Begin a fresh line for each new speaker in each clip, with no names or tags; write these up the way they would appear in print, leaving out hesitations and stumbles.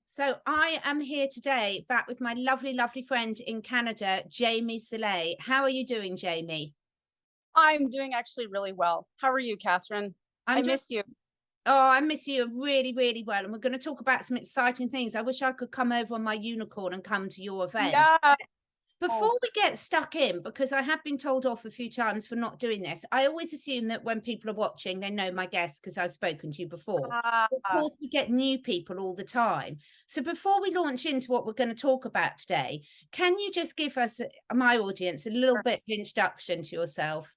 So I am here today back with my lovely, lovely friend in Canada, Jamie Saleh. How are you doing, Jamie?
I'm doing actually really well. How are you, Catherine?
I'm
I
doing,
miss you.
oh, I miss you really, really well. And we're going to talk about some exciting things. I wish I could come over on my unicorn and come to your event.
Yeah.
Before
Oh,
we get stuck in, because I have been told off a few times for not doing this, I always assume that when people are watching, they know my guests because I've spoken to you before. Of
uh,
course, we get new people all the time. So before we launch into what we're going to talk about today, can you just give us, my audience, a little
sure.
bit of introduction to yourself,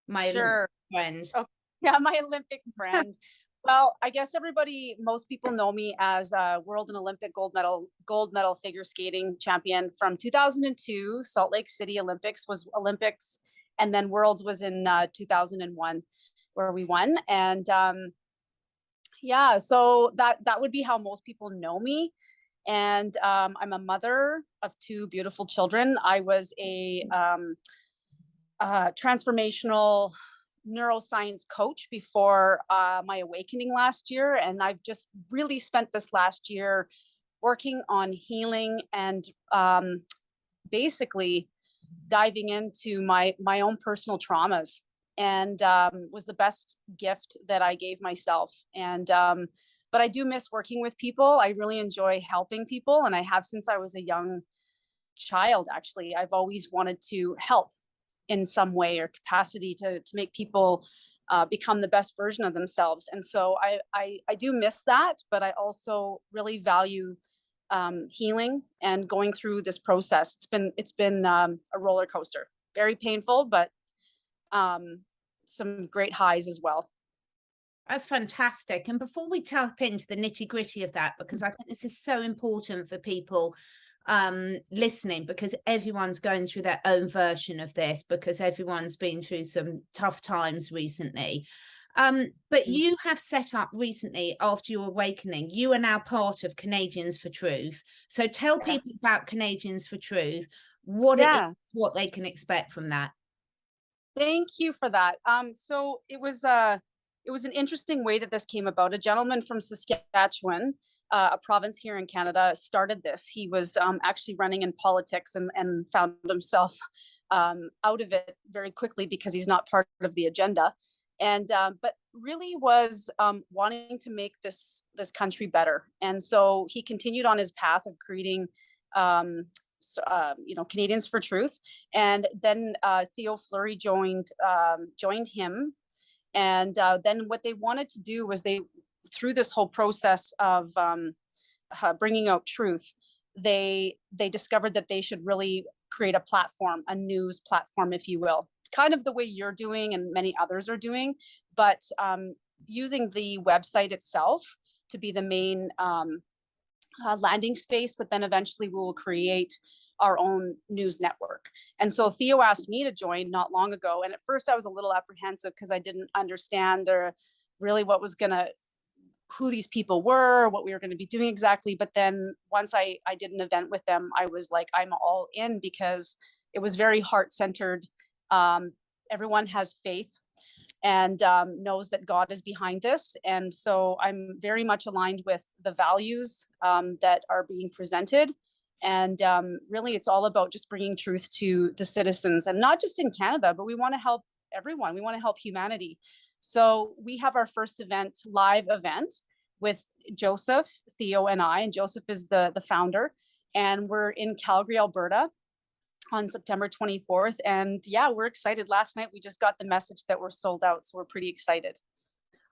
my Olympic
Sure.
friend?
Okay. Yeah, my Olympic friend. Well, I guess most people know me as a world and Olympic gold medal figure skating champion from 2002. Salt Lake City Olympics was Olympics, and then Worlds was in 2001, where we won. And yeah, so that would be how most people know me. And I'm a mother of two beautiful children. I was a transformational neuroscience coach before my awakening last year, and I've just really spent this last year working on healing and basically diving into my own personal traumas, and was the best gift that I gave myself. And but I do miss working with people. I really enjoy helping people, and I have since I was a young child. Actually, I've always wanted to help in some way or capacity to make people become the best version of themselves. And so I do miss that, but I also really value healing and going through this process. It's been a roller coaster, very painful, but um, some great highs as well.
That's fantastic. And before we tap into the nitty gritty of that, because I think this is so important for people listening, because everyone's going through their own version of this, because everyone's been through some tough times recently. But you have set up recently after your awakening, you are now part of Canadians for Truth. So tell
Yeah.
people about Canadians for Truth, what it is,
Yeah.
what they can expect from that.
Thank you for that. So it was an interesting way that this came about. A gentleman from Saskatchewan, a province here in Canada, started this. He was actually running in politics and found himself out of it very quickly because he's not part of the agenda. And but really was wanting to make this country better. And so he continued on his path of creating Canadians for Truth, and then Theo Fleury joined him, and then what they wanted to do was they, through this whole process of bringing out truth, they discovered that they should really create a platform, a news platform, if you will, kind of the way you're doing and many others are doing, but using the website itself to be the main landing space, but then eventually we will create our own news network. And so Theo asked me to join not long ago. And at first I was a little apprehensive because I didn't understand or really who these people were, what we were going to be doing exactly. But then once I did an event with them, I was like, I'm all in, because it was very heart centered. Everyone has faith and knows that God is behind this. And so I'm very much aligned with the values that are being presented. And really, it's all about just bringing truth to the citizens, and not just in Canada, but we want to help everyone. We want to help humanity. So we have our first live event with Joseph, Theo, and I. And Joseph is the founder. And we're in Calgary, Alberta, on September 24th. And yeah, we're excited. Last night we just got the message that we're sold out, so we're pretty excited.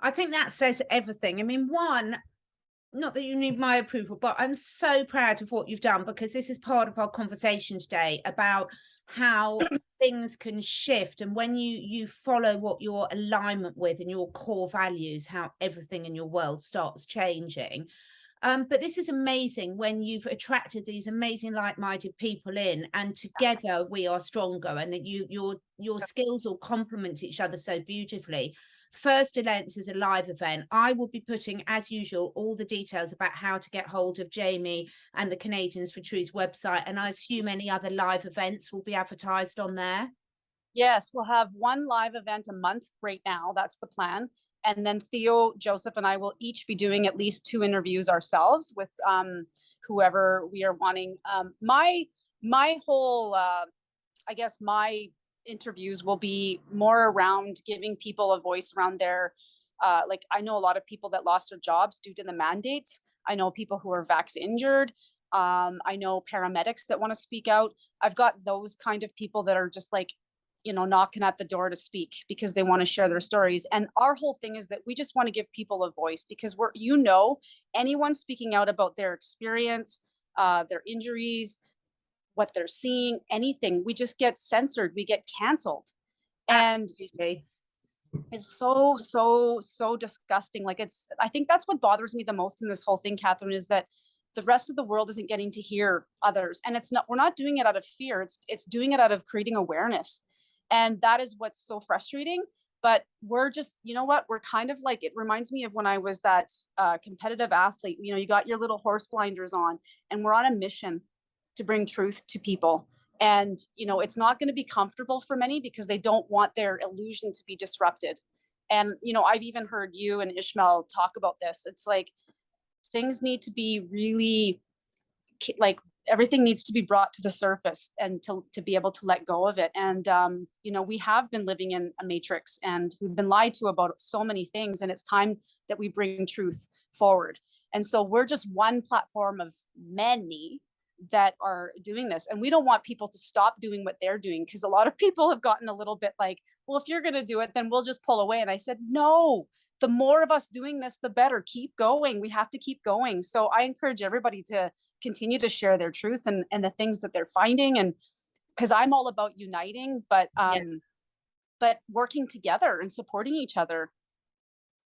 I think that says everything. I mean, one, not that you need my approval, but I'm so proud of what you've done, because this is part of our conversation today about how things can shift, and when you follow what your alignment with and your core values, how everything in your world starts changing. But this is amazing when you've attracted these amazing like-minded people in, and together we are stronger, and that your skills all complement each other so beautifully. First event is a live event. I will be putting, as usual, all the details about how to get hold of Jamie and the Canadians for Truth website, and I assume any other live events will be advertised on there.
Yes, we'll have one live event a month right now. That's the plan. And then Theo, Joseph, and I will each be doing at least 2 interviews ourselves with whoever we are wanting. My whole, I guess my interviews will be more around giving people a voice around their, like, I know a lot of people that lost their jobs due to the mandates. I know people who are vax injured. I know paramedics that want to speak out. I've got those kind of people that are just like, you know, knocking at the door to speak because they want to share their stories. And our whole thing is that we just want to give people a voice, because we're, you know, anyone speaking out about their experience, their injuries, what they're seeing, anything, we just get censored, we get canceled. And
Absolutely.
it's so disgusting. Like, it's, I think that's what bothers me the most in this whole thing, Catherine, is that the rest of the world isn't getting to hear others. And it's not, we're not doing it out of fear. It's doing it out of creating awareness. And that is what's so frustrating. But we're just, you know what, we're kind of like, it reminds me of when I was that competitive athlete. You know, you got your little horse blinders on, and we're on a mission to bring truth to people. And, you know, it's not going to be comfortable for many because they don't want their illusion to be disrupted. And, you know, I've even heard you and Ishmael talk about this. It's like, things need to be really, like, everything needs to be brought to the surface and to be able to let go of it. And, you know, we have been living in a matrix, and we've been lied to about so many things, and it's time that we bring truth forward. And so we're just one platform of many that are doing this. And we don't want people to stop doing what they're doing, because a lot of people have gotten a little bit like, well, if you're going to do it, then we'll just pull away. And I said, no, the more of us doing this, the better. Keep going. We have to keep going. So I encourage everybody to continue to share their truth and the things that they're finding. And because I'm all about uniting, but working together and supporting each other.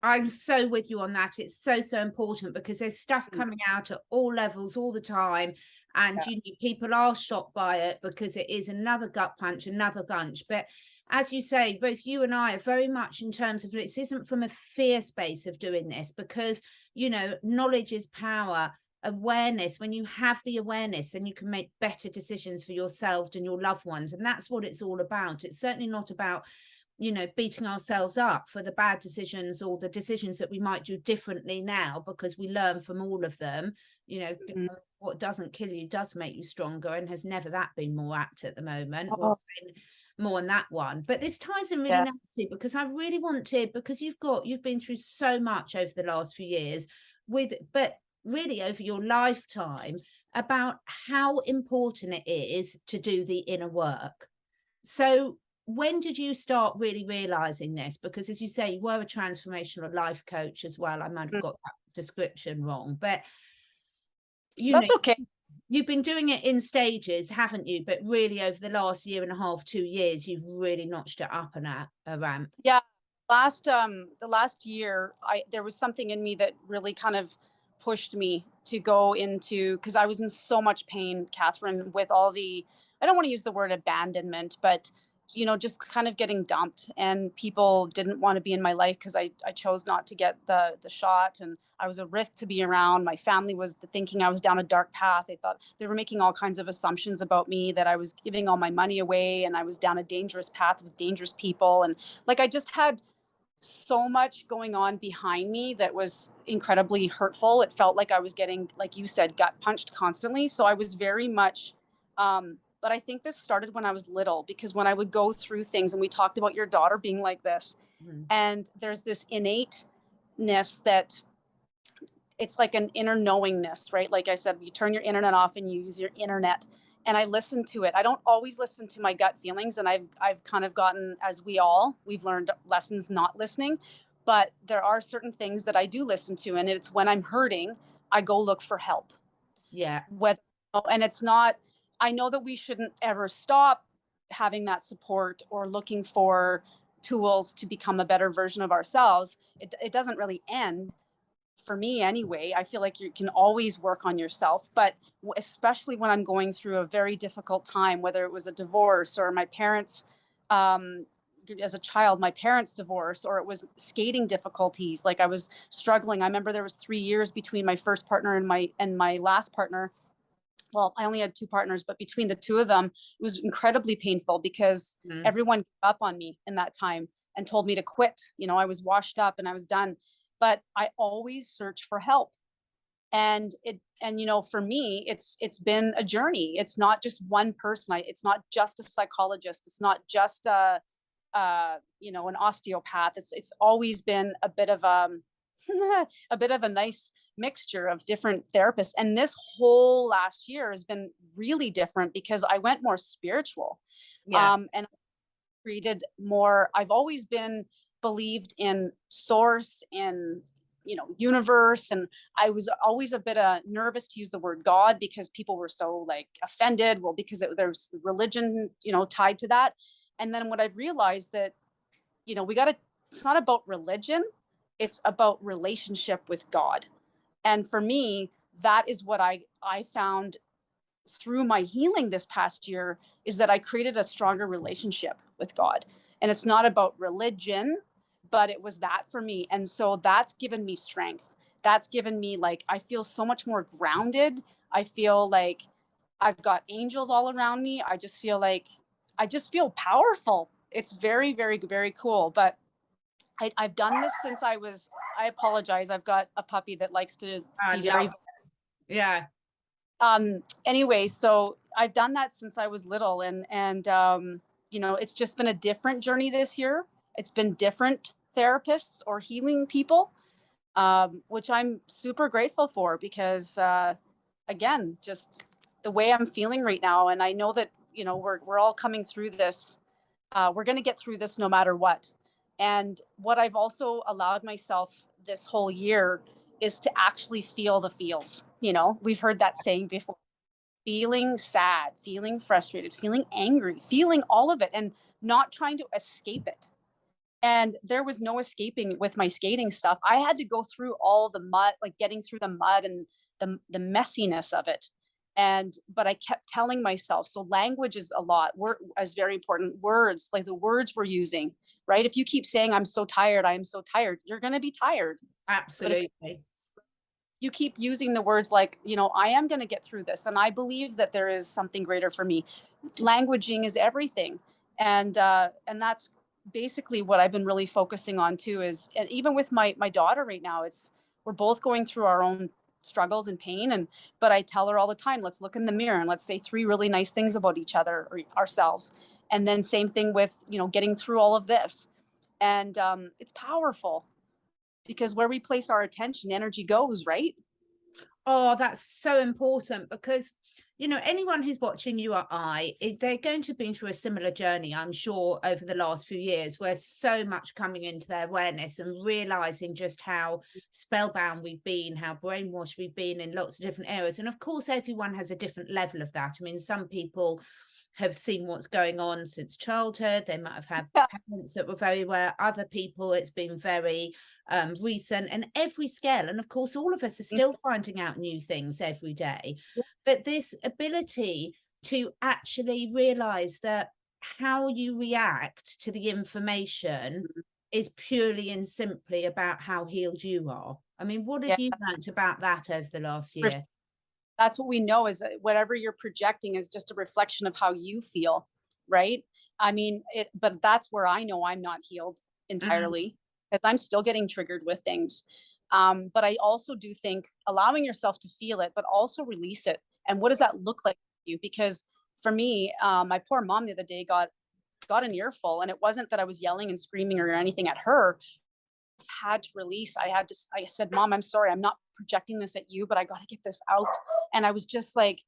I'm so with you on that. It's so important, because there's stuff coming out at all levels all the time. And you know, people are shocked by it because it is another gut punch, another gunch. But as you say, both you and I are very much in terms of, this isn't from a fear space of doing this, because, you know, knowledge is power. Awareness, when you have the awareness, then you can make better decisions for yourself and your loved ones. And that's what it's all about. It's certainly not about, you know, beating ourselves up for the bad decisions or the decisions that we might do differently now, because we learn from all of them. You know, what doesn't kill you does make you stronger, and has never that been more apt at the moment. Well, more on that one. But this ties in really nicely, because I really want to, because you've been through so much over the last few years but really over your lifetime, about how important it is to do the inner work. So when did you start really realizing this? Because as you say, you were a transformational life coach as well. I might have got that description wrong, but
That's okay.
You've been doing it in stages, haven't you? But really over the last year and a half, 2 years, you've really notched it up a ramp.
Yeah. The last year, there was something in me that really kind of pushed me to go into, because I was in so much pain, Catherine, with all the, I don't want to use the word abandonment, but, you know, just kind of getting dumped, and people didn't want to be in my life because I chose not to get the shot, and I was a risk to be around. My family was thinking I was down a dark path. They thought they were making all kinds of assumptions about me, that I was giving all my money away and I was down a dangerous path with dangerous people. And like, I just had so much going on behind me that was incredibly hurtful. It felt like I was getting, like you said, gut punched constantly. So I was very much, but I think this started when I was little, because when I would go through things, and we talked about your daughter being like this, and there's this innateness that it's like an inner knowingness, right? Like I said, you turn your internet off and you use your internet. And I listen to it. I don't always listen to my gut feelings. And I've kind of gotten, as we've learned lessons not listening. But there are certain things that I do listen to. And it's when I'm hurting, I go look for help.
Yeah.
And it's not, I know that we shouldn't ever stop having that support or looking for tools to become a better version of ourselves. It doesn't really end. For me anyway, I feel like you can always work on yourself, but especially when I'm going through a very difficult time, whether it was a divorce or my parents, as a child, my parents' divorce, or it was skating difficulties. Like, I was struggling. I remember there was 3 years between my first partner and my last partner. Well, I only had 2 partners, but between the 2 of them, it was incredibly painful, because everyone gave up on me in that time. and told me to quit. You know, I was washed up and I was done, but I always search for help. And you know, for me, it's been a journey. It's not just one person. It's not just a psychologist. It's not just you know, an osteopath. It's always been a bit of a bit of a nice mixture of different therapists. And this whole last year has been really different because I went more spiritual.
Yeah.
And created more. I've always been believed in source, in, you know, universe, and I was always a bit nervous to use the word God because people were so like offended. Well, because there's religion, you know, tied to that. And then what I've realized that, you know, it's not about religion, it's about relationship with God. And for me, that is what I found through my healing this past year, is that I created a stronger relationship with God. And it's not about religion, but it was that for me. And so that's given me strength. That's given me, like, I feel so much more grounded. I feel like I've got angels all around me. I just feel powerful. It's very, very, very cool. But I've done this since I apologize. I've got a puppy that likes to
I
be very,
love yeah.
Anyway, so I've done that since I was little, and you know, it's just been a different journey this year. It's been different therapists or healing people, which I'm super grateful for, because again, just the way I'm feeling right now. And I know that, you know, we're all coming through this. We're going to get through this no matter what. And what I've also allowed myself this whole year is to actually feel the feels. You know, we've heard that saying before: feeling sad, feeling frustrated, feeling angry, feeling all of it, and not trying to escape it. And there was no escaping with my skating stuff. I had to go through all the mud, like getting through the mud and the messiness of it. But I kept telling myself, so language is a lot, is very important. Words, like the words we're using, right? If you keep saying, I'm so tired, I am so tired, you're going to be tired.
Absolutely.
But if you keep using the words like, you know, I am going to get through this, and I believe that there is something greater for me. Languaging is everything. And that's basically what I've been really focusing on too, is, and even with my daughter right now, we're both going through our own struggles and pain. But I tell her all the time, let's look in the mirror and let's say 3 really nice things about each other or ourselves. And then same thing with, you know, getting through all of this. And it's powerful, because where we place our attention, energy goes, right?
Oh, that's so important, because, you know, anyone who's watching you or they're going to have been through a similar journey, I'm sure, over the last few years, where so much coming into their awareness and realizing just how spellbound we've been, how brainwashed we've been in lots of different areas. And of course, everyone has a different level of that. I mean, some people have seen what's going on since childhood. They might have had parents that were very aware. Other people, it's been very recent, and every scale. And of course, all of us are still finding out new things every day. But this ability to actually realize that how you react to the information is purely and simply about how healed you are. I mean, what have you learned about that over the last year?
That's what we know, is whatever you're projecting is just a reflection of how you feel, right? I mean, but that's where I know I'm not healed entirely, because I'm still getting triggered with things. But I also do think allowing yourself to feel it, but also release it. And what does that look like for you? Because for me, my poor mom the other day got an earful, and it wasn't that I was yelling and screaming or anything at her. Had to release. I said, Mom, I'm sorry, I'm not projecting this at you, but I got to get this out. And I was just like,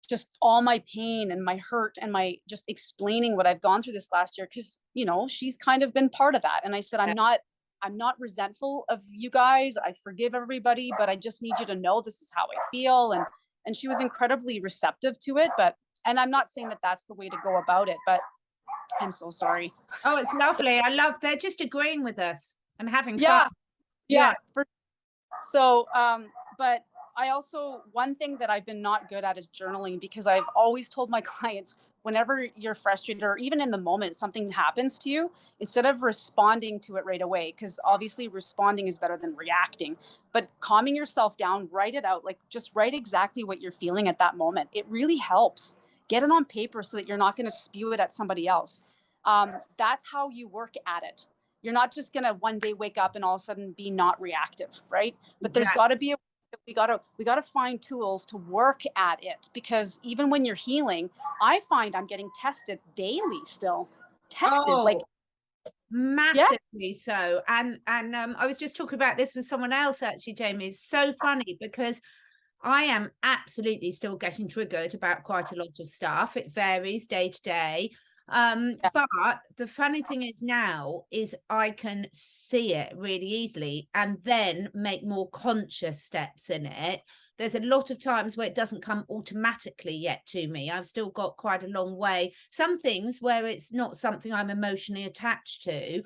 just all my pain and my hurt and my just explaining what I've gone through this last year, because, you know, she's kind of been part of that. And I said, I'm not resentful of you guys. I forgive everybody, but I just need you to know this is how I feel. And she was incredibly receptive to it. And I'm not saying that that's the way to go about it, but I'm so sorry.
Oh, it's lovely. I love, they're just agreeing with us and having
Yeah.
fun.
Yeah. So, but I also, one thing that I've been not good at is journaling, because I've always told my clients, whenever you're frustrated or even in the moment, something happens to you, instead of responding to it right away, because obviously responding is better than reacting, but calming yourself down, write it out, like just write exactly what you're feeling at that moment. It really helps. Get it on paper so that you're not going to spew it at somebody else. That's how you work at it. You're not just going to one day wake up and all of a sudden be not reactive, right? But there's got to be we got to find tools to work at it, because even when you're healing, I find I'm getting tested daily still. Tested, like
massively so. And I was just talking about this with someone else actually, Jamie. It's so funny because I am absolutely still getting triggered about quite a lot of stuff. It varies day to day. But the funny thing is now is I can see it really easily and then make more conscious steps in it. There's a lot of times where it doesn't come automatically yet to me. I've still got quite a long way. Some things where it's not something I'm emotionally attached to,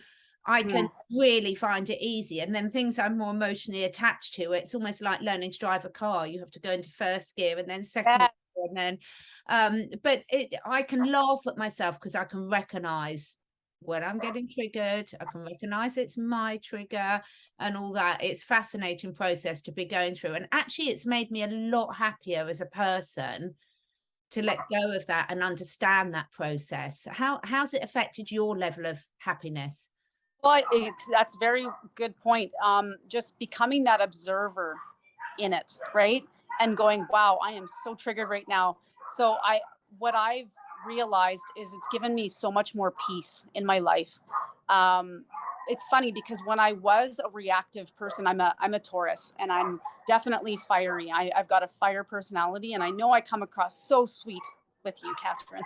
I can really find it easy. And then things I'm more emotionally attached to, it's almost like learning to drive a car. You have to go into first gear and then second gear, and then but I can laugh at myself because I can recognize when I'm getting triggered. I can recognize it's my trigger and all that. It's fascinating process to be going through, and actually it's made me a lot happier as a person to let go of that and understand that process. How's it affected your level of happiness?
Well, that's a very good point. Just becoming that observer in it, right? And going, wow, I am so triggered right now. So what I've realized is it's given me so much more peace in my life. It's funny because when I was a reactive person, I'm a Taurus, and I'm definitely fiery. I've got a fire personality, and I know I come across so sweet with you, Catherine.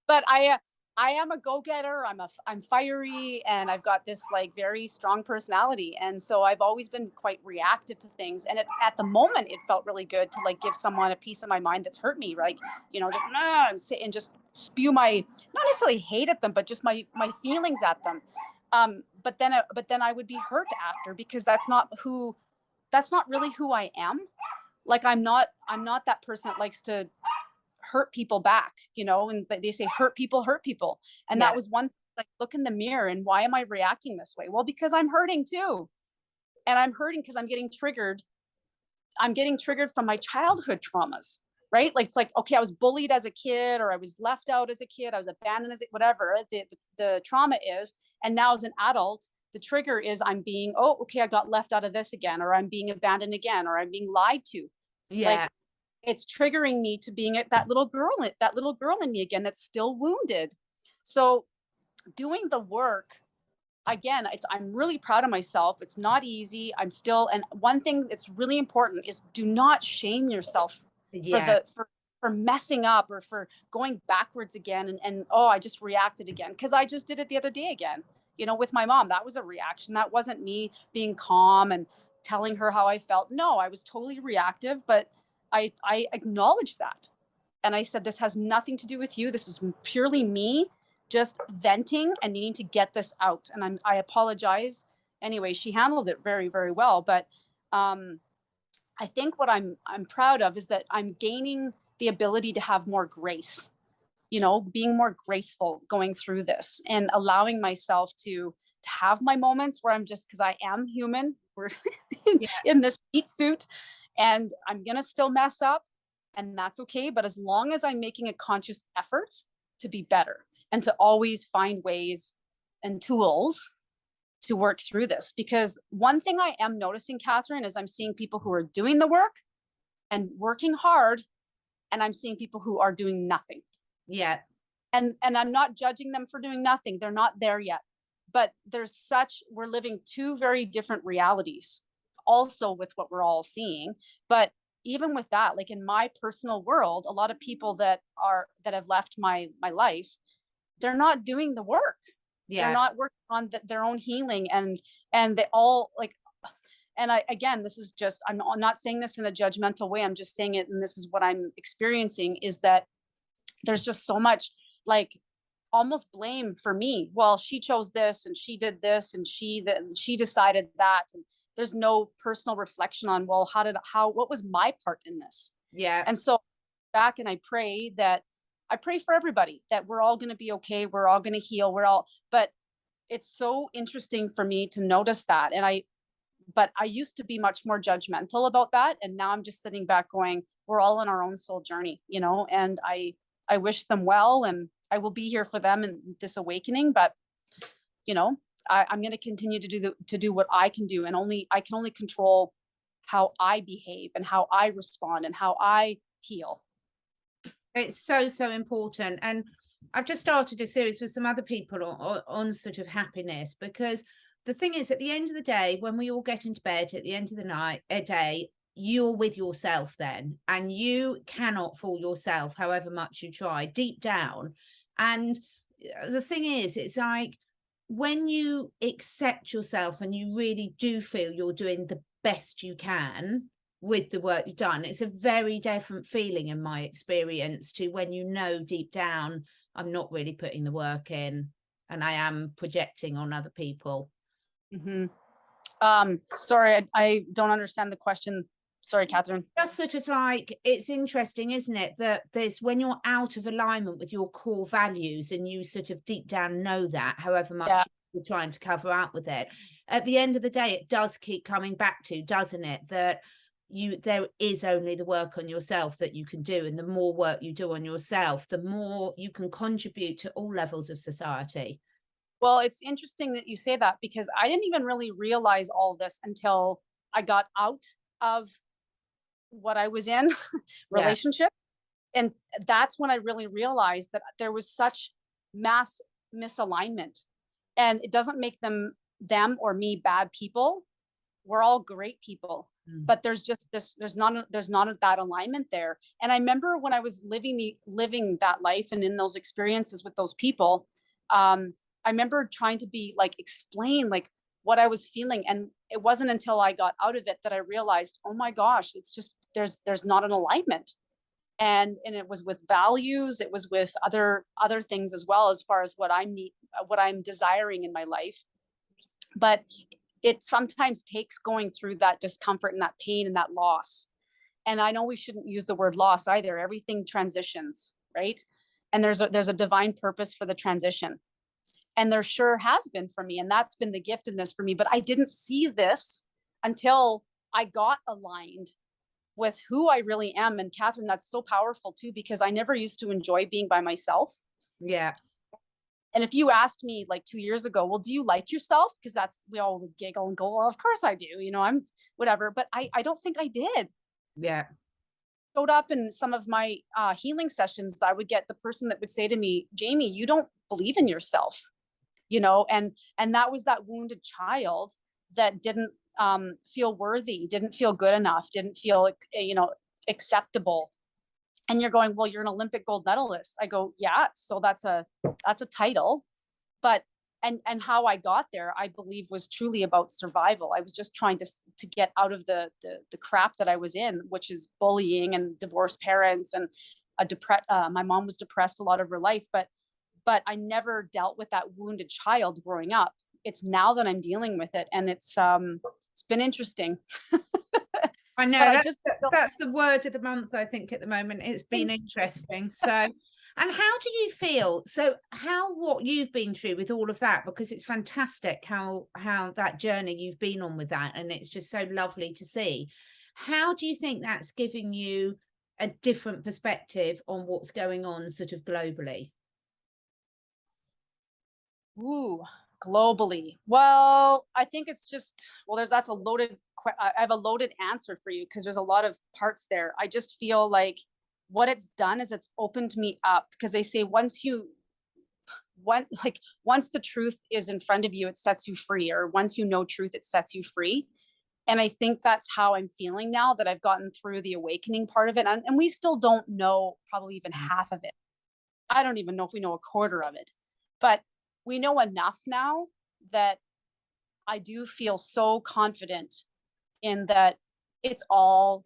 But I am a go-getter. I'm fiery, and I've got this like very strong personality. And so I've always been quite reactive to things. And at the moment, it felt really good to like give someone a piece of my mind that's hurt me, like, just and just spew my, not necessarily hate at them, but just my feelings at them. But then I would be hurt after, because that's not really who I am. Like I'm not that person that likes to hurt people back, and they say hurt people. And that was one, like, look in the mirror, and why am I reacting this way? Well, because I'm hurting too. And I'm hurting because I'm getting triggered from my childhood traumas, right? Like, it's like, okay, I was bullied as a kid, or I was left out as a kid, I was abandoned as whatever the trauma is. And now as an adult, the trigger is I'm being, I got left out of this again, or I'm being abandoned again, or I'm being lied to. Like, it's triggering me to being that little girl in me again, that's still wounded. So doing the work again, I'm really proud of myself. It's not easy. And one thing that's really important is do not shame yourself for messing up, or for going backwards again. And I just reacted again, because I just did it the other day again, with my mom. That was a reaction. That wasn't me being calm and telling her how I felt. No, I was totally reactive, but I acknowledged that. And I said, this has nothing to do with you. This is purely me just venting and needing to get this out. And I apologize. Anyway, she handled it very, very well. But I think what I'm proud of is that I'm gaining the ability to have more grace, being more graceful going through this, and allowing myself to have my moments where I'm just, because I am human. We're in this meat suit. And I'm going to still mess up, and that's okay. But as long as I'm making a conscious effort to be better, and to always find ways and tools to work through this. Because one thing I am noticing, Catherine, is I'm seeing people who are doing the work and working hard, and I'm seeing people who are doing nothing.
Yeah.
And I'm not judging them for doing nothing. They're not there yet. But we're living two very different realities also with what we're all seeing. But even with that, like in my personal world, a lot of people that have left my life, they're not doing the work. They're not working on their own healing, and they all like, and again, this is just, I'm not saying this in a judgmental way. I'm just saying it. And this is what I'm experiencing, is that there's just so much like almost blame for me. Well, she chose this, and she did this, and she decided that. And there's no personal reflection on, well, what was my part in this? Yeah. And so back, and I pray for everybody that we're all going to be okay. We're all going to heal. But it's so interesting for me to notice that. But I used to be much more judgmental about that. And now I'm just sitting back going, we're all on our own soul journey, and I wish them well. And I will be here for them in this awakening, but you know, I'm going to continue to do what I can do. And I can only control how I behave and how I respond and how I heal.
It's so, so important. And I've just started a series with some other people on sort of happiness, because the thing is, at the end of the day, when we all get into bed at the end of the day, you're with yourself then, and you cannot fool yourself however much you try deep down. And the thing is, it's like when you accept yourself and you really do feel you're doing the best you can with the work you've done, it's a very different feeling in my experience to when you know deep down, I'm not really putting the work in and I am projecting on other people.
Mm-hmm. Sorry, I don't understand the question. Sorry, Catherine.
Just sort of like, it's interesting, isn't it, that there's, when you're out of alignment with your core values and you sort of deep down know that, however much you're trying to cover out with it, at the end of the day, it does keep coming back to, doesn't it, that there is only the work on yourself that you can do. And the more work you do on yourself, the more you can contribute to all levels of society.
Well, it's interesting that you say that, because I didn't even really realize all this until I got out of what I was in relationship. And that's when I really realized that there was such mass misalignment. And it doesn't make them or me bad people. We're all great people. But there's just there's not that alignment there. And I remember when I was living that life and in those experiences with those people, I remember trying to be like, explain like what I was feeling. And it wasn't until I got out of it that I realized, oh my gosh, it's just, there's not an alignment. And it was with values, it was with other things as well, as far as what I'm desiring in my life. But it sometimes takes going through that discomfort and that pain and that loss. And I know we shouldn't use the word loss either. Everything transitions, right? And there's a divine purpose for the transition. And there sure has been for me. And that's been the gift in this for me. But I didn't see this until I got aligned with who I really am. And Catherine, that's so powerful too, because I never used to enjoy being by myself.
Yeah.
And if you asked me like 2 years ago, well, do you like yourself? Because we all would giggle and go, well, of course I do. You know, I'm whatever. But I don't think I did.
Yeah.
Showed up in some of my healing sessions, I would get the person that would say to me, Jamie, you don't believe in yourself, you know, and that was that wounded child that didn't feel worthy, didn't feel good enough, didn't feel, you know, acceptable. And you're going, well, you're an Olympic gold medalist. I go, yeah, so that's a title. But and how I got there, I believe, was truly about survival. I was just trying to get out of the crap that I was in, which is bullying and divorced parents and my mom was depressed a lot of her life, but I never dealt with that wounded child growing up. It's now that I'm dealing with it, and it's been interesting.
I know that's the word of the month, I think, at the moment. It's been interesting. So, and how do you feel? So what you've been through with all of that, because it's fantastic how that journey you've been on with that. And it's just so lovely to see. How do you think that's giving you a different perspective on what's going on sort of globally?
Ooh, globally. Well, I think it's just, well, that's a loaded, I have a loaded answer for you, because there's a lot of parts there. I just feel like what it's done is it's opened me up, because they say once the truth is in front of you, it sets you free, or once you know truth, it sets you free. And I think that's how I'm feeling now that I've gotten through the awakening part of it. And we still don't know probably even half of it. I don't even know if we know a quarter of it, but we know enough now that I do feel so confident in that it's all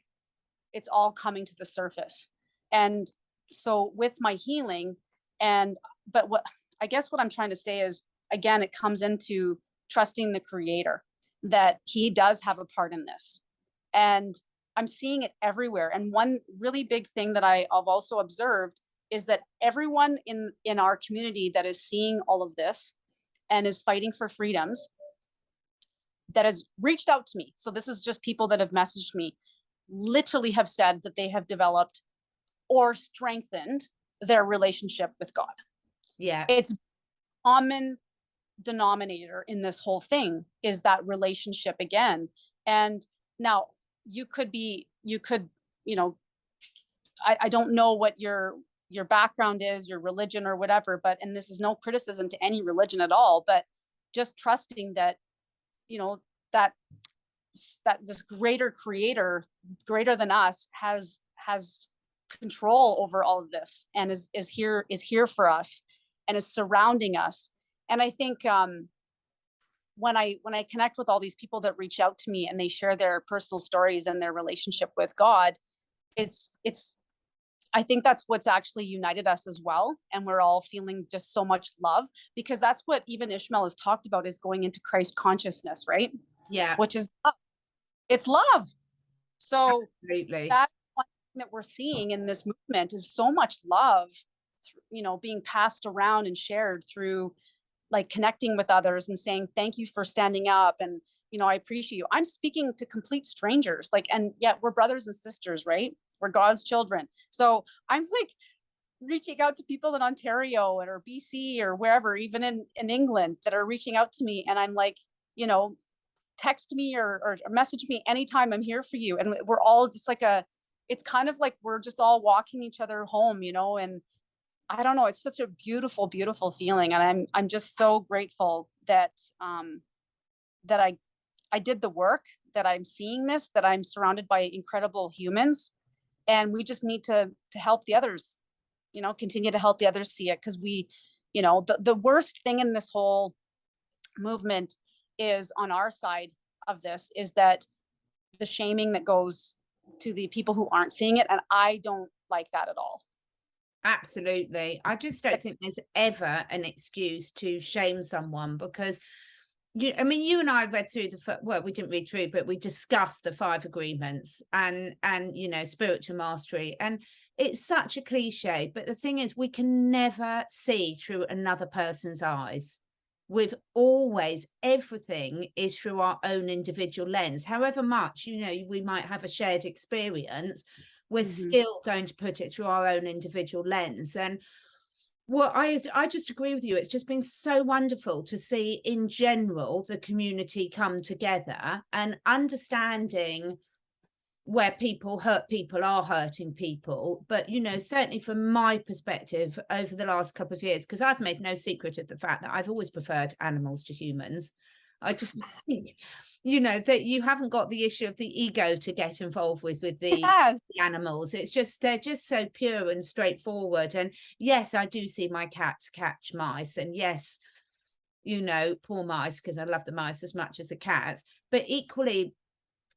coming to the surface. And so with my healing, but what I guess what I'm trying to say is, again, it comes into trusting the creator, that he does have a part in this. And I'm seeing it everywhere. And one really big thing that I've also observed is that everyone in our community that is seeing all of this and is fighting for freedoms, that has reached out to me. So this is just people that have messaged me, literally have said that they have developed or strengthened their relationship with God.
Yeah.
It's common denominator in this whole thing is that relationship again. And now you could, you know, I don't know what your background is, your religion or whatever, but, and this is no criticism to any religion at all, but just trusting that, you know, that this greater creator, greater than us, has control over all of this, and is here for us, and is surrounding us. And I think when I connect with all these people that reach out to me and they share their personal stories and their relationship with God, it's I think that's what's actually united us as well. And we're all feeling just so much love, because that's what even Ishmael has talked about, is going into Christ consciousness, right?
Yeah.
Which is love. It's love. So
Absolutely.
that's one thing that we're seeing in this movement, is so much love, you know, being passed around and shared through, like, connecting with others and saying, thank you for standing up. And, you know, I appreciate you. I'm speaking to complete strangers, like, and yet we're brothers and sisters, right? We're God's children. So I'm like reaching out to people in Ontario or BC or wherever, even in England, that are reaching out to me. And I'm like, you know, text me or message me anytime. I'm here for you. And we're all just like it's kind of like we're just all walking each other home, you know. And I don't know, it's such a beautiful, beautiful feeling. And I'm just so grateful that that I did the work, that I'm seeing this, that I'm surrounded by incredible humans. And we just need to help the others, you know, continue to help the others see it. Because we, you know, the worst thing in this whole movement is, on our side of this, is that the shaming that goes to the people who aren't seeing it. And I don't like that at all.
Absolutely. I just don't think there's ever an excuse to shame someone, because I mean, you and I read through well, we didn't read through, but we discussed the 5 agreements and, you know, spiritual mastery. And it's such a cliche, but the thing is, we can never see through another person's eyes. With always, everything is through our own individual lens. However much, you know, we might have a shared experience, we're still going to put it through our own individual lens. And well, I just agree with you. It's just been so wonderful to see, in general, the community come together and understanding where people hurt people are hurting people. But, you know, certainly from my perspective over the last couple of years, because I've made no secret of the fact that I've always preferred animals to humans. I just think, you know, that you haven't got the issue of the ego to get involved with
Yes.
the animals. It's just, they're just so pure and straightforward. And yes, I do see my cats catch mice. And yes, you know, poor mice, because I love the mice as much as the cats. But equally,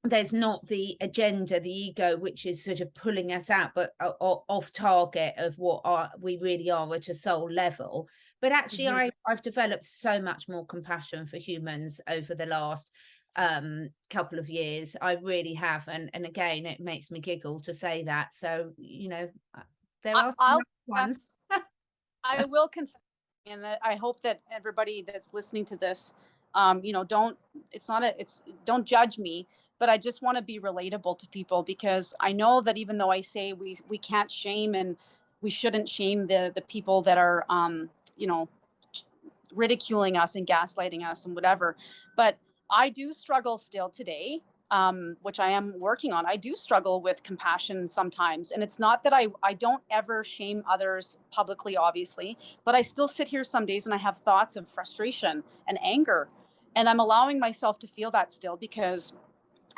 there's not the agenda, the ego, which is sort of pulling us out, but off target of what we really are at a soul level. But actually, I've developed so much more compassion for humans over the last couple of years. I really have. And again, it makes me giggle to say that. So, you know, there are some ones.
I will confess, and I hope that everybody that's listening to this, you know, don't judge me, but I just want to be relatable to people, because I know that even though I say we can't shame, and we shouldn't shame the people that are, you know, ridiculing us and gaslighting us and whatever, but I do struggle still today, which I am working on. I do struggle with compassion sometimes. And it's not that I don't ever shame others publicly, obviously, but I still sit here some days and I have thoughts of frustration and anger. And I'm allowing myself to feel that still, because,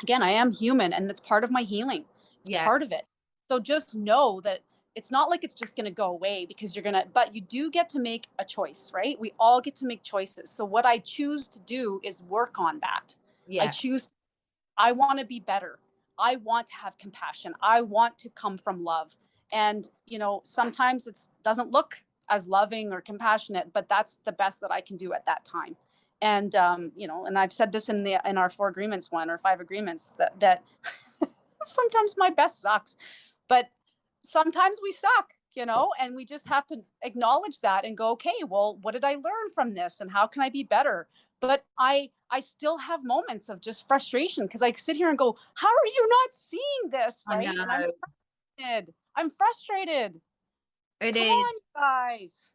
again, I am human and it's part of my healing. It's part of it. So just know that it's not like it's just going to go away, because but you do get to make a choice, right? We all get to make choices. So what I choose to do is work on that. I want to be better. I want to have compassion. I want to come from love. And, you know, sometimes it doesn't look as loving or compassionate, but that's the best that I can do at that time. And, you know, and I've said this in our 4 agreements one, or 5 agreements, that sometimes my best sucks, but sometimes we suck, you know, and we just have to acknowledge that and go, okay, well, what did I learn from this? And how can I be better? But I still have moments of just frustration, because I sit here and go, how are you not seeing this? Right. And I'm frustrated.
It
Come
is.
on, you guys.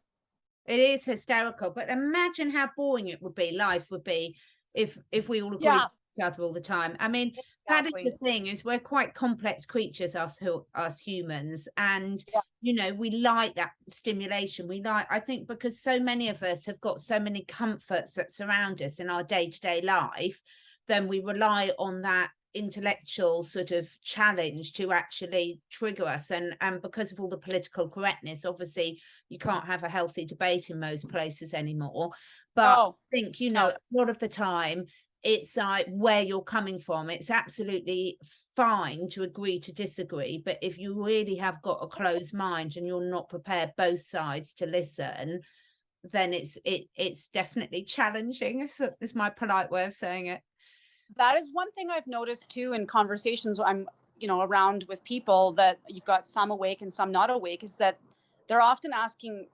It is hysterical, but imagine how boring it would be, life would be, if we all agreed
Yeah,
with each other all the time. I mean, that is the
exactly.
thing, is we're quite complex creatures, us humans, and
Yeah.
you know, we like that stimulation. We like, I think, because so many of us have got so many comforts that surround us in our day-to-day life, then we rely on that intellectual sort of challenge to actually trigger us. And because of all the political correctness, obviously you can't have a healthy debate in most places anymore. But
Oh,
I think, you know,
no.
a lot of the time it's like where you're coming from. It's absolutely fine to agree to disagree, but if you really have got a closed mind and you're not prepared both sides to listen, then it's definitely challenging. Is my polite way of saying it.
That is one thing I've noticed too in conversations I'm, around with people, that you've got some awake and some not awake, is that they're often asking,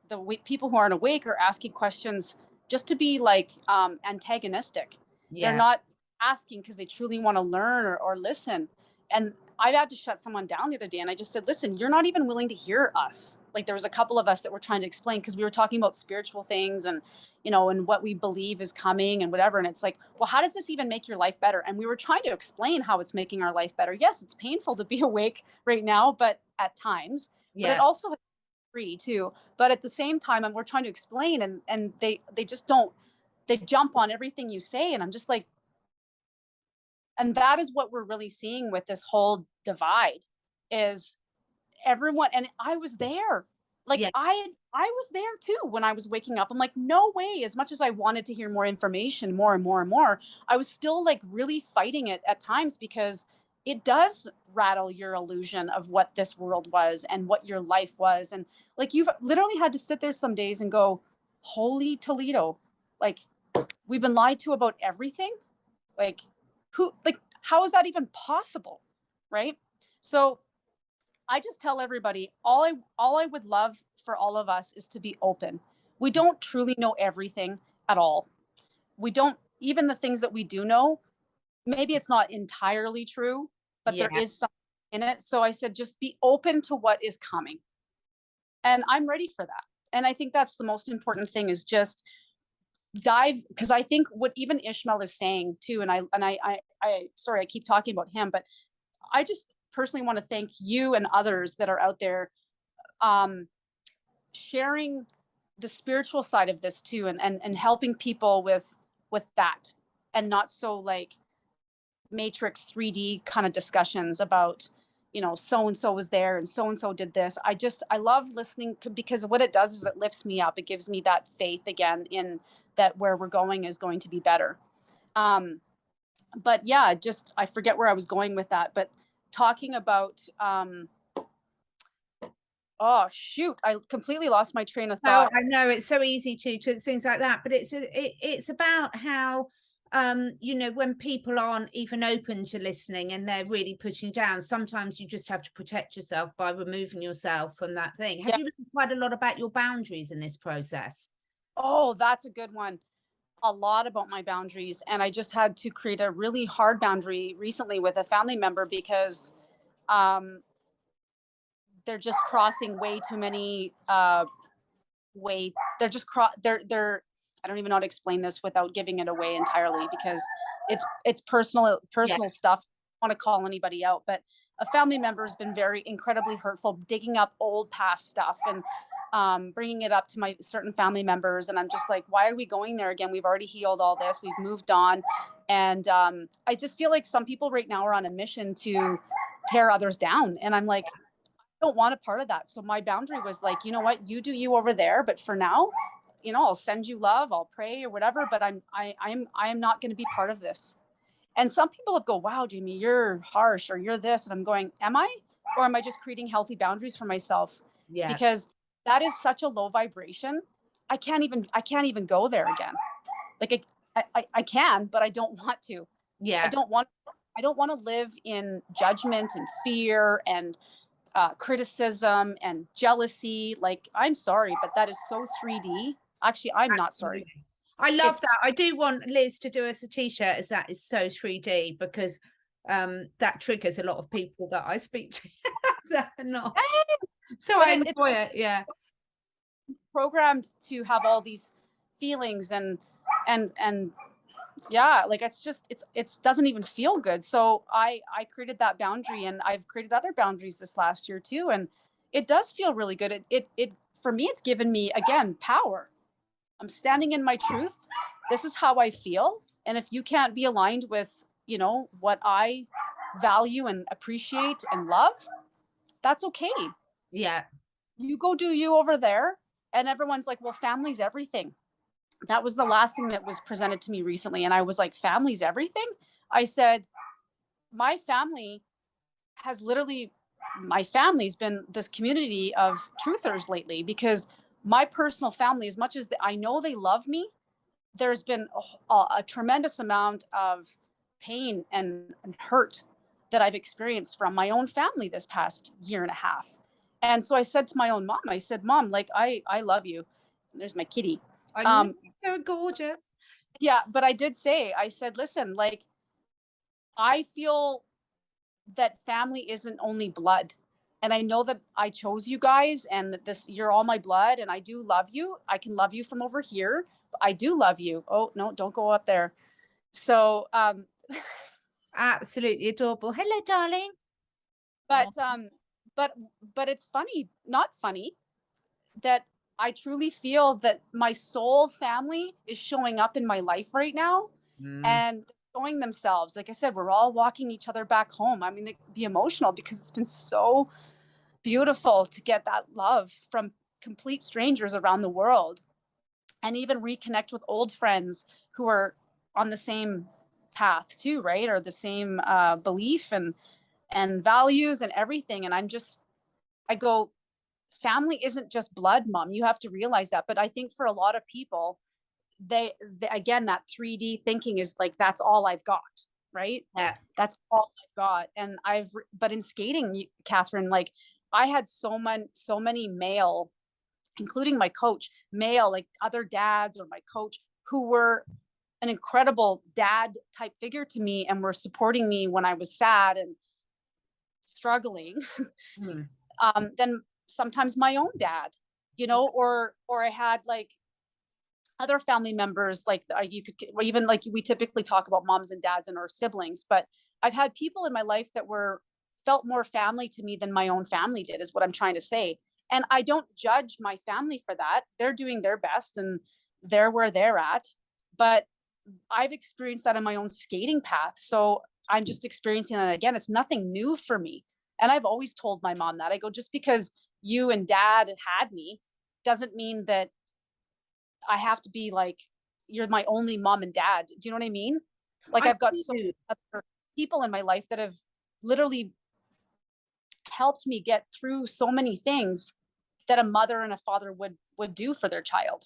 people who aren't awake are asking questions just to be like antagonistic. They're
Yeah.
not asking because they truly want to learn or listen. And I've had to shut someone down the other day, and I just said, listen, you're not even willing to hear us. Like, there was a couple of us that were trying to explain, because we were talking about spiritual things and and what we believe is coming and whatever. And it's like, well, how does this even make your life better? And we were trying to explain how it's making our life better. Yes, it's painful to be awake right now, but at times, but it
Yeah.
also is free too. But at the same time, and we're trying to explain, and they just don't, they jump on everything you say. And I'm just like, and that is what we're really seeing with this whole divide, is everyone, and I was there. Like,
Yeah.
I was there too when I was waking up. I'm like, no way. As much as I wanted to hear more information, more and more and more, I was still like really fighting it at times, because it does rattle your illusion of what this world was and what your life was. And like, you've literally had to sit there some days and go, holy Toledo, like, we've been lied to about everything. Like, how is that even possible? Right? So I just tell everybody, all I would love for all of us is to be open. We don't truly know everything at all. We don't, even the things that we do know, maybe it's not entirely true, but there
Yeah.
is something in it. So I said, just be open to what is coming. And I'm ready for that. And I think that's the most important thing, is just dive, because I think what even Ishmael is saying too, and I sorry, I keep talking about him, but I just personally want to thank you and others that are out there um, sharing the spiritual side of this too, and helping people with that, and not so like matrix 3D kind of discussions about, so and so was there and so did this. I love listening, because what it does is it lifts me up. It gives me that faith again in that where we're going is going to be better. But yeah, just, I forget where I was going with that, but talking about oh shoot, I completely lost my train of
Oh,
thought.
I know, it's so easy to things like that, but it's about how, you know, when people aren't even open to listening and they're really putting down, sometimes you just have to protect yourself by removing yourself from that thing. Have
Yeah.
you learned quite a lot about your boundaries in this process?
Oh, that's a good one. A lot about my boundaries. And I just had to create a really hard boundary recently with a family member, because um, they're just crossing way too many way. They're just they're I don't even know how to explain this without giving it away entirely, because it's
Yeah.
personal stuff. I don't want to call anybody out, but a family member has been very incredibly hurtful, digging up old past stuff and bringing it up to my certain family members. And I'm just like, why are we going there again? We've already healed all this. We've moved on. And I just feel like some people right now are on a mission to tear others down. And I'm like, I don't want a part of that. So my boundary was like, you know what, you do you over there, but for now, I'll send you love, I'll pray or whatever, but I'm not going to be part of this. And some people have go, wow, Jamie, you're harsh, or you're this. And I'm going, am I? Or am I just creating healthy boundaries for myself?
Yeah.
Because that is such a low vibration. I can't even go there again. Like I can, but I don't want to. I
Yeah.
don't want I don't want to live in judgment and fear and criticism and jealousy. Like, I'm sorry, but that is so 3D. Actually, I'm not sorry.
Absolutely. I love
It's
that. I do want Liz to do us a t-shirt as that is so 3D, because that triggers a lot of people that I speak to that are not. So
but
I enjoy it. Yeah.
programmed to have all these feelings and yeah, like it's doesn't even feel good. So I created that boundary, and I've created other boundaries this last year too, and it does feel really good. It for me, it's given me, again, power. I'm standing in my truth. This is how I feel. And if you can't be aligned with, what I value and appreciate and love, that's okay.
Yeah.
You go do you over there. And everyone's like, well, family's everything. That was the last thing that was presented to me recently. And I was like, family's everything? I said, my family my family's been this community of truthers lately, because my personal family, as much as I know they love me, there's been a tremendous amount of pain and hurt that I've experienced from my own family this past year and a half. And so I said to my own mom, I said, Mom, like, I love you. There's my kitty.
I know, so gorgeous.
Yeah, but I said, listen, like, I feel that family isn't only blood. And I know that I chose you guys, and that you're all my blood, and I do love you. I can love you from over here. But I do love you. Oh, no, don't go up there. So,
Absolutely adorable. Hello, darling.
but it's funny, not funny, that I truly feel that my soul family is showing up in my life right now, and showing themselves. Like I said, we're all walking each other back home. I'm going to be emotional because it's been so beautiful to get that love from complete strangers around the world, and even reconnect with old friends who are on the same path too, right? Or the same belief and values and everything. And I go, family isn't just blood, Mom. You have to realize that. But I think for a lot of people, they again, that 3D thinking is like, that's all I've got, right?
Yeah.
That's all I've got. And but in skating, Catherine, like, I had so many male, including my coach, male, like other dads or my coach, who were an incredible dad type figure to me and were supporting me when I was sad and struggling. Then sometimes my own dad, or I had like other family members, like even like we typically talk about moms and dads and our siblings, but I've had people in my life that felt more family to me than my own family did, is what I'm trying to say. And I don't judge my family for that. They're doing their best and they're where they're at. But I've experienced that in my own skating path. So I'm just experiencing that again. It's nothing new for me. And I've always told my mom that. I go, just because you and dad had me doesn't mean that I have to be like, you're my only mom and dad. Do you know what I mean? Like, I've got so many other people in my life that have literally helped me get through so many things that a mother and a father would do for their child.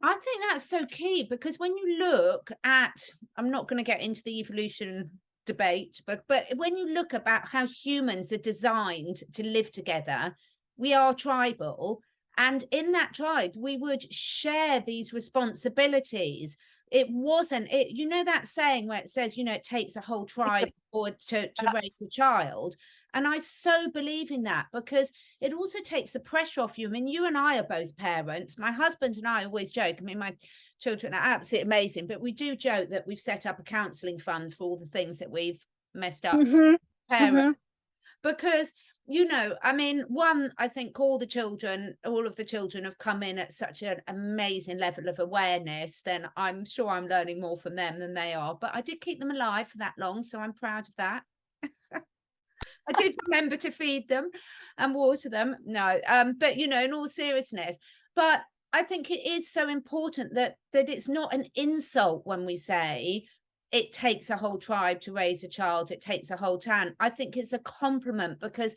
I think that's so key, because when you look at, I'm not going to get into the evolution debate, but when you look about how humans are designed to live together, we are tribal. And in that tribe, we would share these responsibilities. It wasn't, that saying where it says, it takes a whole tribe to raise a child. And I so believe in that, because it also takes the pressure off you. I mean, you and I are both parents. My husband and I always joke. I mean, my children are absolutely amazing, but we do joke that we've set up a counselling fund for all the things that we've messed up parents. Because, I mean, I think all of the children have come in at such an amazing level of awareness. Then I'm sure I'm learning more from them than they are. But I did keep them alive for that long, so I'm proud of that. I did remember to feed them and water them. No, but in all seriousness, but I think it is so important that it's not an insult when we say it takes a whole tribe to raise a child. It takes a whole town. I think it's a compliment, because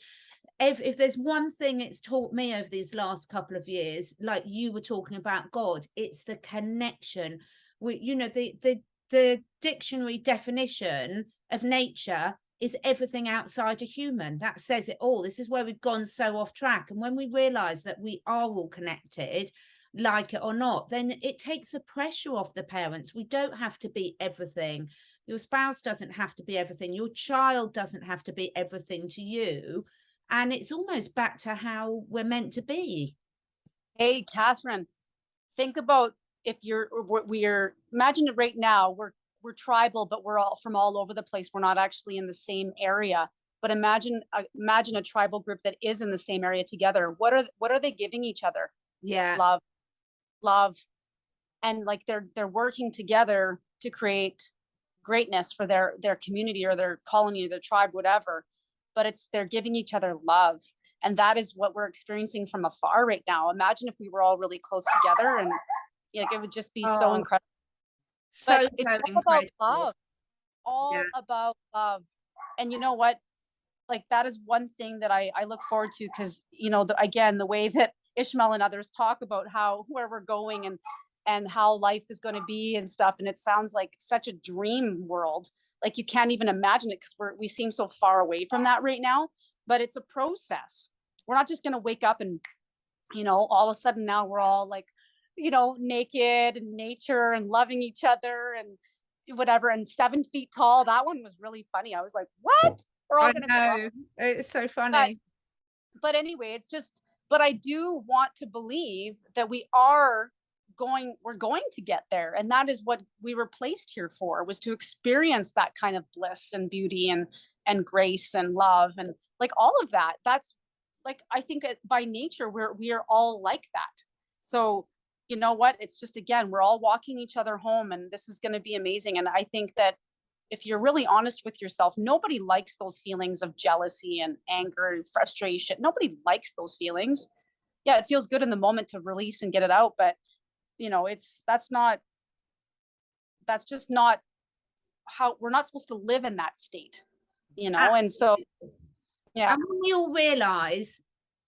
if there's one thing it's taught me over these last couple of years, like you were talking about God, it's the connection. The dictionary definition of nature is everything outside a human. That says it all. This is where we've gone so off track. And when we realize that we are all connected, like it or not, then it takes the pressure off the parents. We don't have to be everything. Your spouse doesn't have to be everything. Your child doesn't have to be everything to you. And it's almost back to how we're meant to be.
Hey, Catherine, think about if we're imagine it right now, we're tribal, but we're all from all over the place. We're not actually in the same area. But imagine a tribal group that is in the same area together. What are they giving each other?
Yeah.
Love, love, and like they're working together to create greatness for their community or their colony or their tribe, whatever. But they're giving each other love. And that is what we're experiencing from afar right now. Imagine if we were all really close together, and like it would just be so
Oh,
incredible.
so,
But it's
so
all about
incredible.
love,
Yeah.
all about love. And you know what? Like that is one thing that I look forward to, because again, the way that Ishmael and others talk about where we're going and how life is going to be and stuff, and it sounds like such a dream world, like you can't even imagine it, because we seem so far away from that right now. But it's a process. We're not just going to wake up and all of a sudden now we're all like naked in nature and loving each other and whatever, and 7 feet tall. That one was really funny. I was like, what? We're all
I
going to grow
know.
up.
It's so
But
funny.
anyway, but I do want to believe that we're going to get there. And that is what we were placed here for, was to experience that kind of bliss and beauty and grace and love and like all of that. That's like, I think by nature, we are all like that. So you know what? It's just, again, we're all walking each other home, and this is going to be amazing. And I think that if you're really honest with yourself, nobody likes those feelings of jealousy and anger and frustration. Nobody likes those feelings. Yeah, it feels good in the moment to release and get it out, but that's just not how we're not supposed to live in that state, and so yeah.
And when we all realize,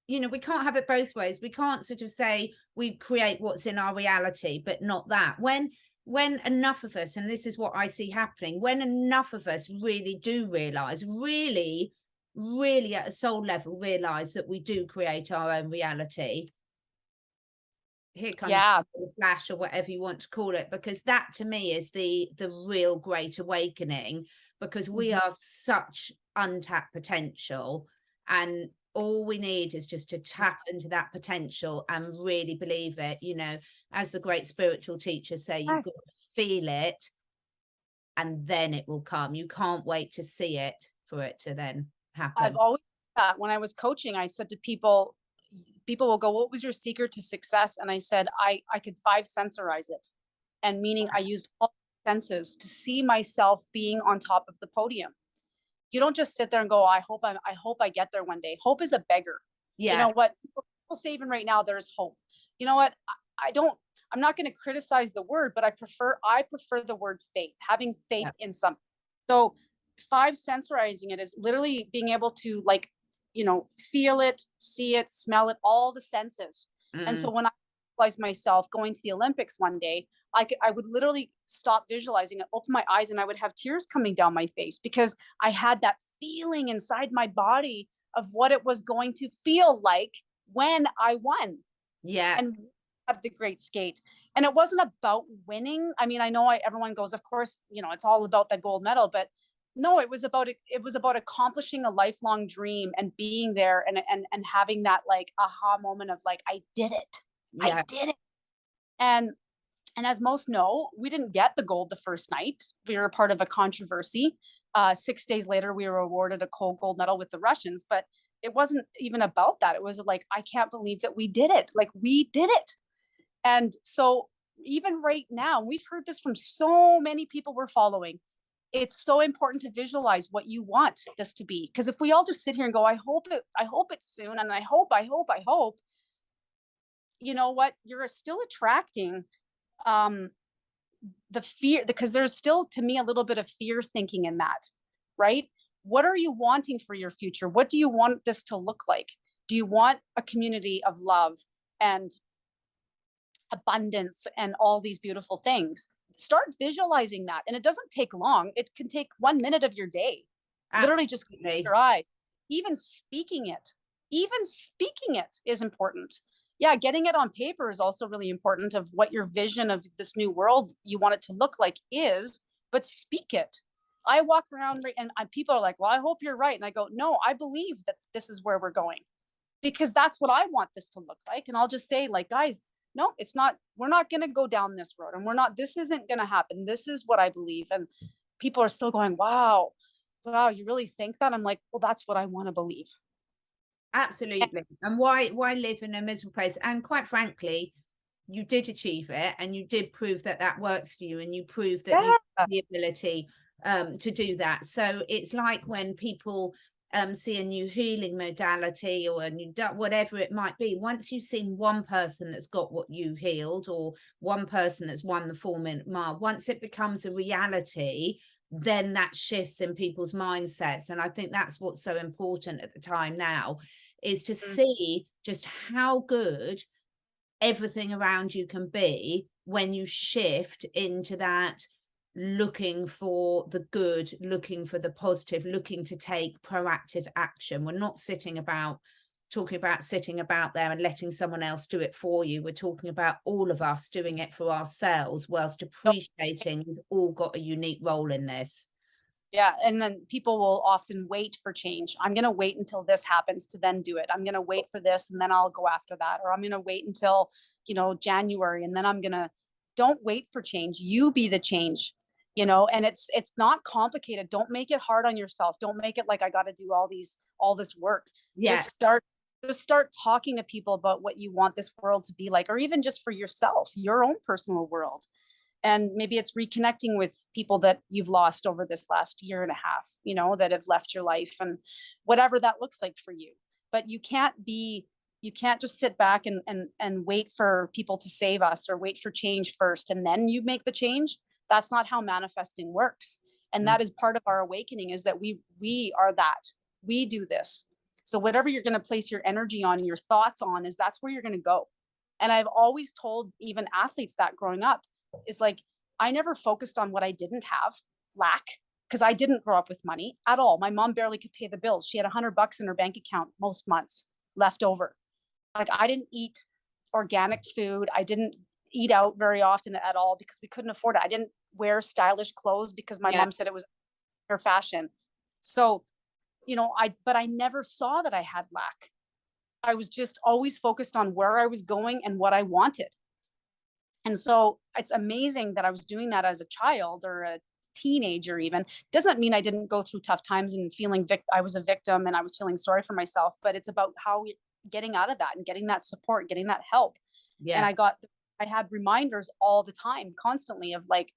we can't have it both ways. We can't sort of say we create what's in our reality, but not that. When enough of us, and this is what I see happening, when enough of us really do realize, really, really at a soul level, realize that we do create our own reality. Here comes the flash, or whatever you want to call it, because that to me is the real great awakening, because we are such untapped potential, and all we need is just to tap into that potential and really believe it. As the great spiritual teachers say, you've got to feel it and then it will come. You can't wait to see it for it to then happen.
I've always that when I was coaching, I said to people will go, what was your secret to success? And I said, I could 5-sensorize it. And meaning I used all senses to see myself being on top of the podium. You don't just sit there and go, I hope I get there one day. Hope is a beggar.
Yeah.
You know what? People say even right now, there's hope. You know what? I'm not going to criticize the word, but I prefer the word faith, having faith in something. So 5-sensorizing it is literally being able to feel it, see it, smell it, all the senses. And so when I visualized myself going to the Olympics one day, I would literally stop visualizing and open my eyes, and I would have tears coming down my face, because I had that feeling inside my body of what it was going to feel like when I won.
Yeah.
And had the great skate. And it wasn't about winning. I mean, I know everyone goes, of course, it's all about that gold medal, but no, it was about accomplishing a lifelong dream and being there and having that like aha moment of like, I did it.
Yeah.
I did it. And as most know, we didn't get the gold the first night. We were part of a controversy. 6 days later, we were awarded a gold medal with the Russians, but it wasn't even about that. It was like, I can't believe that we did it. Like, we did it. And so even right now, we've heard this from so many people we're following. It's so important to visualize what you want this to be. Because if we all just sit here and go, I hope it's soon, and I hope, you know what? You're still attracting the fear, because there's still, to me, a little bit of fear thinking in that, right? What are you wanting for your future? What do you want this to look like? Do you want a community of love and abundance and all these beautiful things? Start visualizing that. And it doesn't take long. It can take 1 minute of your day. Literally just close your eyes. Even speaking it is important. Yeah, getting it on paper is also really important, of what your vision of this new world you want it to look like is, but speak it. I walk around and people are like, well, I hope you're right. And I go, no, I believe that this is where we're going. because that's what I want this to look like. And I'll just say, like, guys, no, it's not, we're not going to go down this road, and this isn't going to happen. This is what I believe. And people are still going, wow, you really think that? I'm like, well, that's what I want to believe.
Absolutely. And why live in a miserable place? And quite frankly, you did achieve it, and you did prove that that works for you, and you proved that you have the ability to do that. So it's like when people see a new healing modality or a new whatever it might be, once you've seen one person that's got what you healed, or one person that's won the 4-minute mile, once it becomes a reality, then that shifts in people's mindsets. And I think that's what's so important at the time now, is to see just how good everything around you can be when you shift into that looking for the good, looking for the positive, looking to take proactive action. We're not talking about sitting about there and letting someone else do it for you. We're talking about all of us doing it for ourselves, whilst appreciating we've all got a unique role in this.
Yeah. And then people will often wait for change. I'm going to wait until this happens to then do it. I'm going to wait for this and then I'll go after that. Or I'm going to wait until, January, and then don't wait for change. You be the change, and it's not complicated. Don't make it hard on yourself. Don't make it like I got to do all this work.
Yeah.
Just start talking to people about what you want this world to be like, or even just for yourself, your own personal world. And maybe it's reconnecting with people that you've lost over this last year and a half, that have left your life, and whatever that looks like for you. But you can't just sit back and wait for people to save us, or wait for change first and then you make the change. That's not how manifesting works. And that is part of our awakening, is that we are that. We do this. So whatever you're going to place your energy on and your thoughts on, that's where you're going to go. And I've always told even athletes that growing up, is like, I never focused on what I didn't have, lack, because I didn't grow up with money at all. My mom barely could pay the bills. She had $100 in her bank account most months left over. Like, I didn't eat organic food. I didn't eat out very often at all because we couldn't afford it. I didn't wear stylish clothes because my mom said it was her fashion. So, but I never saw that I had lack. I was just always focused on where I was going and what I wanted. And so it's amazing that I was doing that as a child or a teenager even. Doesn't mean I didn't go through tough times and feeling I was a victim and I was feeling sorry for myself, but it's about how getting out of that and getting that support, getting that help. Yeah. And I had reminders all the time, constantly, of like,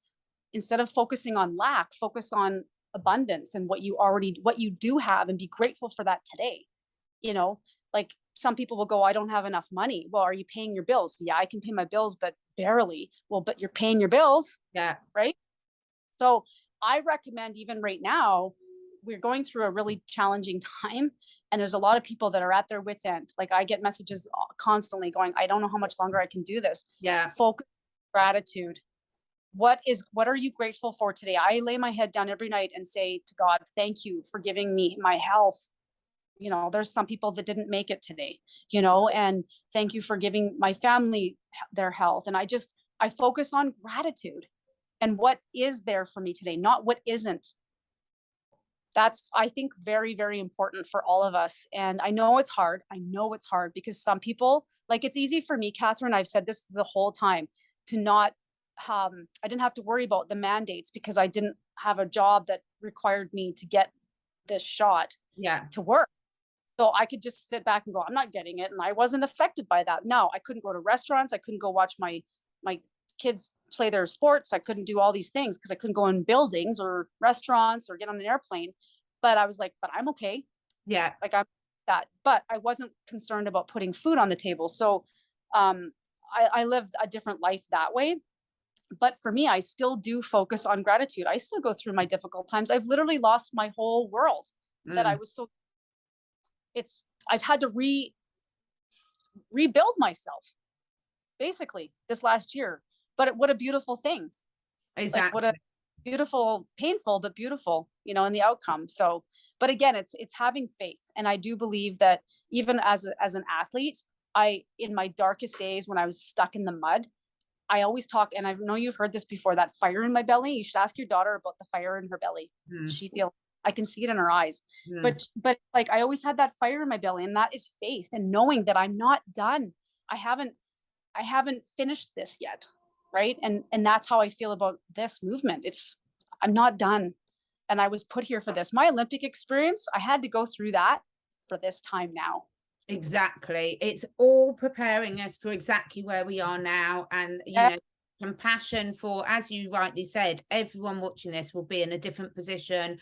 instead of focusing on lack, focus on abundance and what you do have, and be grateful for that today. Like, some people will go, I don't have enough money. Well, are you paying your bills? Yeah, I can pay my bills, but barely. Well, but you're paying your bills. Yeah. Right. So I recommend, even right now, we're going through a really challenging time, and there's a lot of people that are at their wit's end. Like, I get messages constantly going, I don't know how much longer I can do this. Yeah. Focus, gratitude. What are you grateful for today? I lay my head down every night and say to God, thank you for giving me my health. There's some people that didn't make it today, and thank you for giving my family their health. And I focus on gratitude and what is there for me today, not what isn't. That's, I think, very, very important for all of us. And I know it's hard. Because some people, like, it's easy for me, Catherine, I've said this the whole time, to not, I didn't have to worry about the mandates because I didn't have a job that required me to get this shot to work. So I could just sit back and go, I'm not getting it. And I wasn't affected by that. No, I couldn't go to restaurants. I couldn't go watch my kids play their sports. I couldn't do all these things because I couldn't go in buildings or restaurants or get on an airplane. But I was like, but I'm okay. Yeah. Like, I'm that, but I wasn't concerned about putting food on the table. So I lived a different life that way. But for me, I still do focus on gratitude. I still go through my difficult times. I've literally lost my whole world that I was so, I've had to rebuild myself basically this last year. But what a beautiful thing. Exactly. Like, what a beautiful, painful, but beautiful, in the outcome. So, but again, it's having faith. And I do believe that even as an athlete, in my darkest days when I was stuck in the mud, I always talk, and I know you've heard this before, that fire in my belly. You should ask your daughter about the fire in her belly. She feels I can see it in her eyes.
Mm.
But like, I always had that fire in my belly, and that is faith and knowing that I'm not done. I haven't finished this yet. Right. And that's how I feel about this movement. I'm not done. And I was put here for this. My Olympic experience, I had to go through that for this time now.
Exactly. It's all preparing us for exactly where we are now. And, you know, compassion for, as you rightly said, everyone watching this will be in a different position,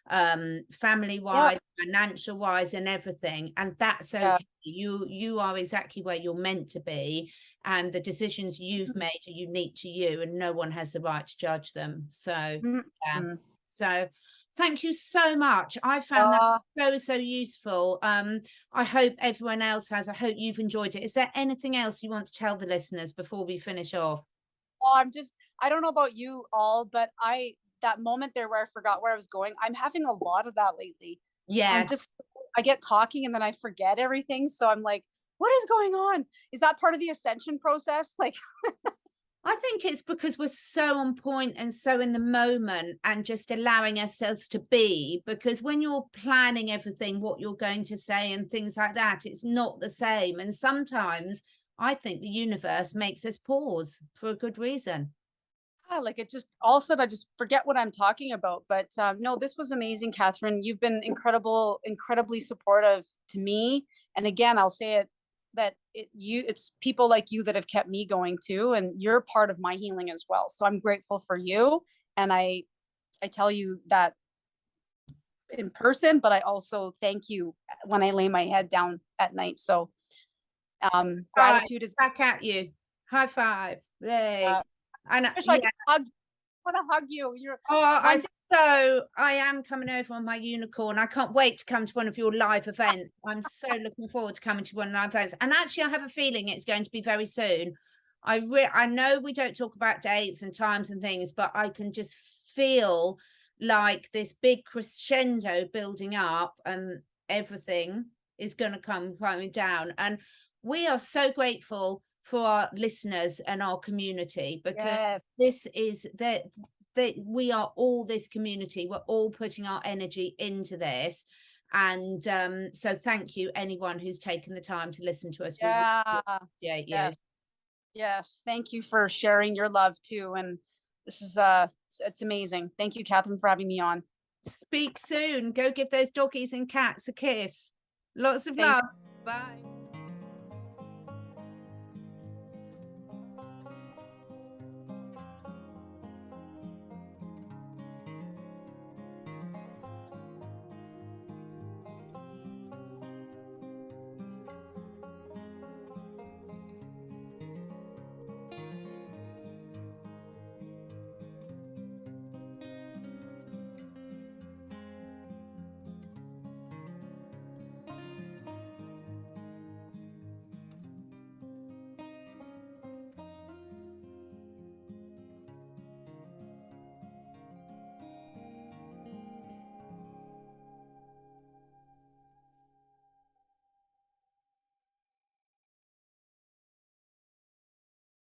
family wise, financial wise, and everything. And that's okay. You are exactly where you're meant to be. And the decisions you've made are unique to you, and no one has the right to judge them. So, yeah. So thank you so much. I found that so useful. I hope everyone else has. I hope you've enjoyed it. Is there anything else you want to tell the listeners before we finish off?
Well, I don't know about you all, but that moment there where I forgot where I was going, I'm having a lot of that lately.
Yeah.
I get talking and then I forget everything. So I'm like, what is going on? Is that part of the ascension process? Like,
I think it's because we're so on point and so in the moment and just allowing ourselves to be, because when you're planning everything, what you're going to say and things like that, it's not the same. And sometimes I think the universe makes us pause for a good reason.
like, it just, all of a sudden I just forget what I'm talking about. But no, this was amazing, Catherine. You've been incredibly supportive to me. And again, I'll say it, that it's people like you that have kept me going too, and you're part of my healing as well. So I'm grateful for you, and I tell you that in person, but I also thank you when I lay my head down at night. So gratitude is
back at you. High five. Yay.
And I wish I could want to hug you.
I am coming over on my unicorn. I can't wait to come to one of your live events. I'm so looking forward to coming to one of live events. And actually, I have a feeling it's going to be very soon. I know we don't talk about dates and times and things, but I can just feel like this big crescendo building up, and everything is going to come coming down. And we are so grateful for our listeners and our community, because this is that we are all this community. We're all putting our energy into this. And so thank you, anyone who's taken the time to listen to us. We really appreciate you.
Yes. Thank you for sharing your love too. And this is it's amazing. Thank you, Catherine, for having me on.
Speak soon. Go give those doggies and cats a kiss. Lots of love. Bye.